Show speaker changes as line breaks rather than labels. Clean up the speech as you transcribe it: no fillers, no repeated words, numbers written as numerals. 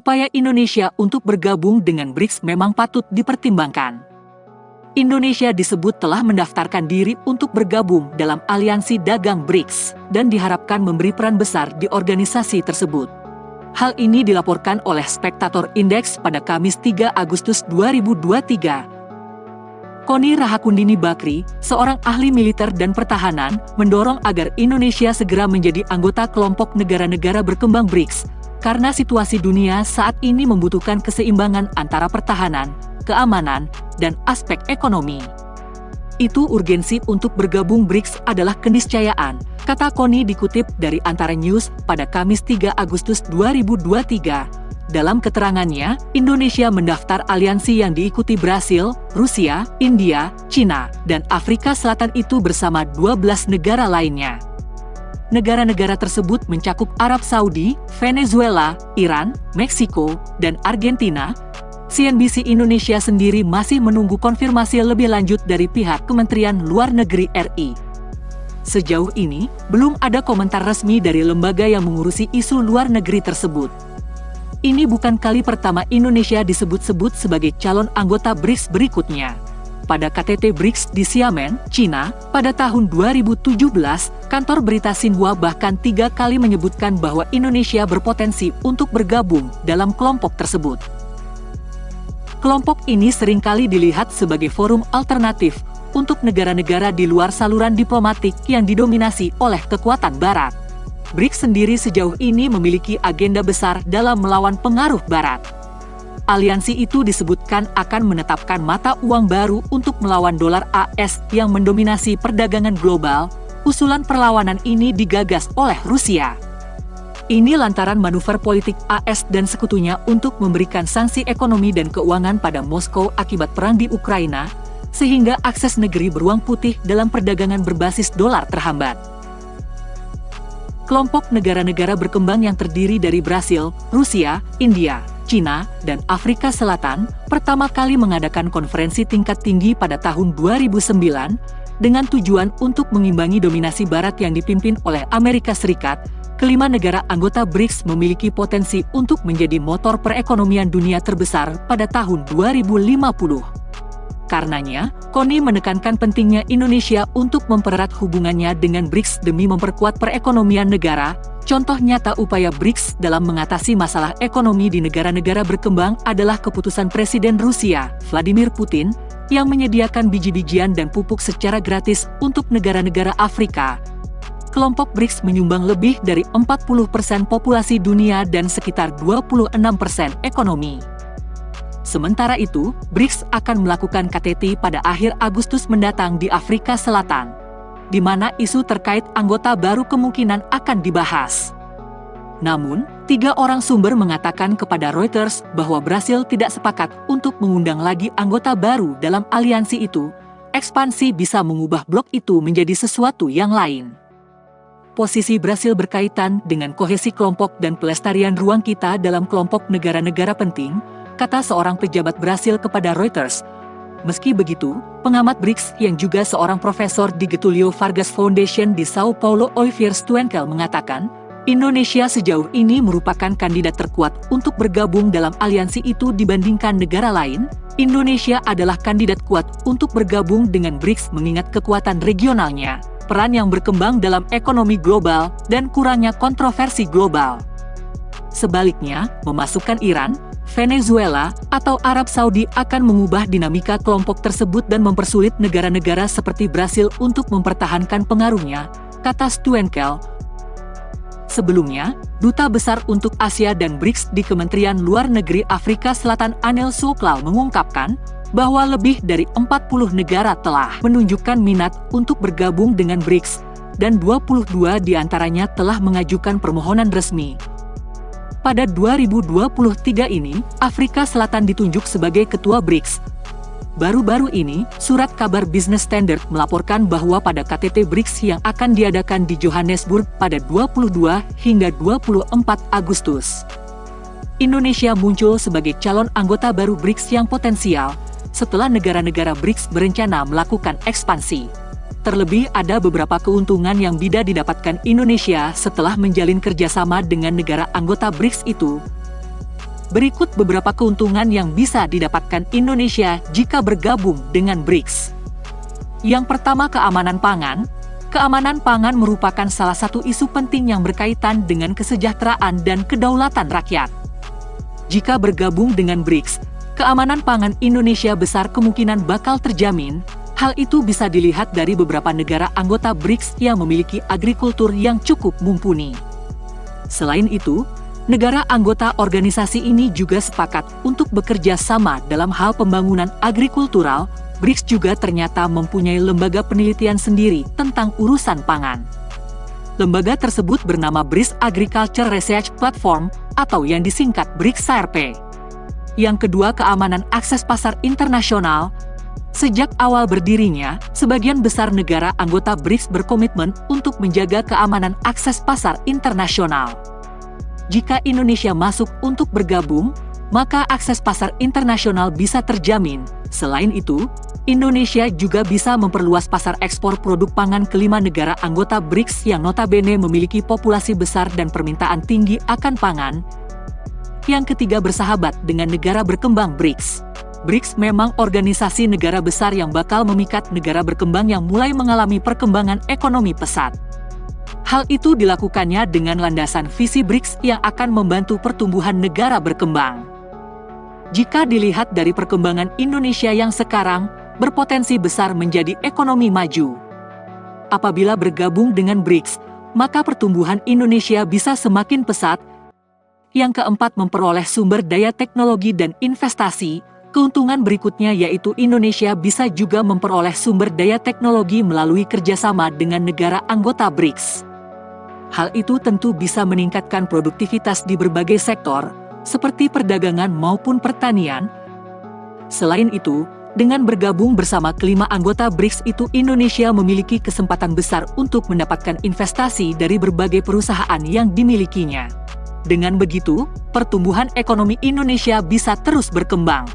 upaya Indonesia untuk bergabung dengan BRICS memang patut dipertimbangkan. Indonesia disebut telah mendaftarkan diri untuk bergabung dalam aliansi dagang BRICS dan diharapkan memberi peran besar di organisasi tersebut. Hal ini dilaporkan oleh Spektator Index pada Kamis 3 Agustus 2023. Koni Rahakundini Bakri, seorang ahli militer dan pertahanan, mendorong agar Indonesia segera menjadi anggota kelompok negara-negara berkembang BRICS, karena situasi dunia saat ini membutuhkan keseimbangan antara pertahanan, keamanan, dan aspek ekonomi. Itu urgensi untuk bergabung BRICS adalah keniscayaan, kata Koni dikutip dari Antara News pada Kamis 3 Agustus 2023. Dalam keterangannya, Indonesia mendaftar aliansi yang diikuti Brasil, Rusia, India, China, dan Afrika Selatan itu bersama 12 negara lainnya. Negara-negara tersebut mencakup Arab Saudi, Venezuela, Iran, Meksiko, dan Argentina. CNBC Indonesia sendiri masih menunggu konfirmasi lebih lanjut dari pihak Kementerian Luar Negeri RI. Sejauh ini, belum ada komentar resmi dari lembaga yang mengurusi isu luar negeri tersebut. Ini bukan kali pertama Indonesia disebut-sebut sebagai calon anggota BRICS berikutnya. Pada KTT BRICS di Xiamen, China, pada tahun 2017, kantor berita Xinhua bahkan 3 kali menyebutkan bahwa Indonesia berpotensi untuk bergabung dalam kelompok tersebut. Kelompok ini seringkali dilihat sebagai forum alternatif untuk negara-negara di luar saluran diplomatik yang didominasi oleh kekuatan Barat. BRICS sendiri sejauh ini memiliki agenda besar dalam melawan pengaruh Barat. Aliansi itu disebutkan akan menetapkan mata uang baru untuk melawan dolar AS yang mendominasi perdagangan global. Usulan perlawanan ini digagas oleh Rusia. Ini lantaran manuver politik AS dan sekutunya untuk memberikan sanksi ekonomi dan keuangan pada Moskow akibat perang di Ukraina, sehingga akses negeri beruang putih dalam perdagangan berbasis dolar terhambat. Kelompok negara-negara berkembang yang terdiri dari Brasil, Rusia, India, China, dan Afrika Selatan pertama kali mengadakan konferensi tingkat tinggi pada tahun 2009 dengan tujuan untuk mengimbangi dominasi Barat yang dipimpin oleh Amerika Serikat. Kelima negara anggota BRICS memiliki potensi untuk menjadi motor perekonomian dunia terbesar pada tahun 2050. Karenanya, Koni menekankan pentingnya Indonesia untuk mempererat hubungannya dengan BRICS demi memperkuat perekonomian negara. Contoh nyata upaya BRICS dalam mengatasi masalah ekonomi di negara-negara berkembang adalah keputusan Presiden Rusia, Vladimir Putin, yang menyediakan biji-bijian dan pupuk secara gratis untuk negara-negara Afrika. Kelompok BRICS menyumbang lebih dari 40% populasi dunia dan sekitar 26% ekonomi. Sementara itu, BRICS akan melakukan KTT pada akhir Agustus mendatang di Afrika Selatan, di mana isu terkait anggota baru kemungkinan akan dibahas. Namun, 3 orang sumber mengatakan kepada Reuters bahwa Brasil tidak sepakat untuk mengundang lagi anggota baru dalam aliansi itu. Ekspansi bisa mengubah blok itu menjadi sesuatu yang lain. Posisi Brasil berkaitan dengan kohesi kelompok dan pelestarian ruang kita dalam kelompok negara-negara penting, kata seorang pejabat Brasil kepada Reuters. Meski begitu, pengamat BRICS yang juga seorang profesor di Getulio Vargas Foundation di Sao Paulo, Olivier Stuenkel mengatakan, Indonesia sejauh ini merupakan kandidat terkuat untuk bergabung dalam aliansi itu dibandingkan negara lain. Indonesia adalah kandidat kuat untuk bergabung dengan BRICS mengingat kekuatan regionalnya, peran yang berkembang dalam ekonomi global, dan kurangnya kontroversi global. Sebaliknya, memasukkan Iran, Venezuela, atau Arab Saudi akan mengubah dinamika kelompok tersebut dan mempersulit negara-negara seperti Brasil untuk mempertahankan pengaruhnya, kata Stuenkel. Sebelumnya, Duta Besar untuk Asia dan BRICS di Kementerian Luar Negeri Afrika Selatan Anel Souklal mengungkapkan bahwa lebih dari 40 negara telah menunjukkan minat untuk bergabung dengan BRICS, dan 22 diantaranya telah mengajukan permohonan resmi. Pada 2023 ini, Afrika Selatan ditunjuk sebagai ketua BRICS. Baru-baru ini, surat kabar Business Standard melaporkan bahwa pada KTT BRICS yang akan diadakan di Johannesburg pada 22 hingga 24 Agustus, Indonesia muncul sebagai calon anggota baru BRICS yang potensial, setelah negara-negara BRICS berencana melakukan ekspansi. Terlebih ada beberapa keuntungan yang bisa didapatkan Indonesia setelah menjalin kerjasama dengan negara anggota BRICS itu. Berikut beberapa keuntungan yang bisa didapatkan Indonesia jika bergabung dengan BRICS. Yang pertama, keamanan pangan. Keamanan pangan merupakan salah satu isu penting yang berkaitan dengan kesejahteraan dan kedaulatan rakyat. Jika bergabung dengan BRICS, keamanan pangan Indonesia besar kemungkinan bakal terjamin. Hal itu bisa dilihat dari beberapa negara anggota BRICS yang memiliki agrikultur yang cukup mumpuni. Selain itu, negara anggota organisasi ini juga sepakat untuk bekerja sama dalam hal pembangunan agrikultural. BRICS juga ternyata mempunyai lembaga penelitian sendiri tentang urusan pangan. Lembaga tersebut bernama BRICS Agriculture Research Platform atau yang disingkat BRICS-ARP. Yang kedua, keamanan akses pasar internasional. Sejak awal berdirinya, sebagian besar negara anggota BRICS berkomitmen untuk menjaga keamanan akses pasar internasional. Jika Indonesia masuk untuk bergabung, maka akses pasar internasional bisa terjamin. Selain itu, Indonesia juga bisa memperluas pasar ekspor produk pangan kelima negara anggota BRICS yang notabene memiliki populasi besar dan permintaan tinggi akan pangan. Yang ketiga, bersahabat dengan negara berkembang BRICS. BRICS memang organisasi negara besar yang bakal memikat negara berkembang yang mulai mengalami perkembangan ekonomi pesat. Hal itu dilakukannya dengan landasan visi BRICS yang akan membantu pertumbuhan negara berkembang. Jika dilihat dari perkembangan Indonesia yang sekarang, berpotensi besar menjadi ekonomi maju. Apabila bergabung dengan BRICS, maka pertumbuhan Indonesia bisa semakin pesat. Yang keempat, memperoleh sumber daya teknologi dan investasi. Keuntungan berikutnya yaitu Indonesia bisa juga memperoleh sumber daya teknologi melalui kerjasama dengan negara anggota BRICS. Hal itu tentu bisa meningkatkan produktivitas di berbagai sektor, seperti perdagangan maupun pertanian. Selain itu, dengan bergabung bersama kelima anggota BRICS itu, Indonesia memiliki kesempatan besar untuk mendapatkan investasi dari berbagai perusahaan yang dimilikinya. Dengan begitu, pertumbuhan ekonomi Indonesia bisa terus berkembang.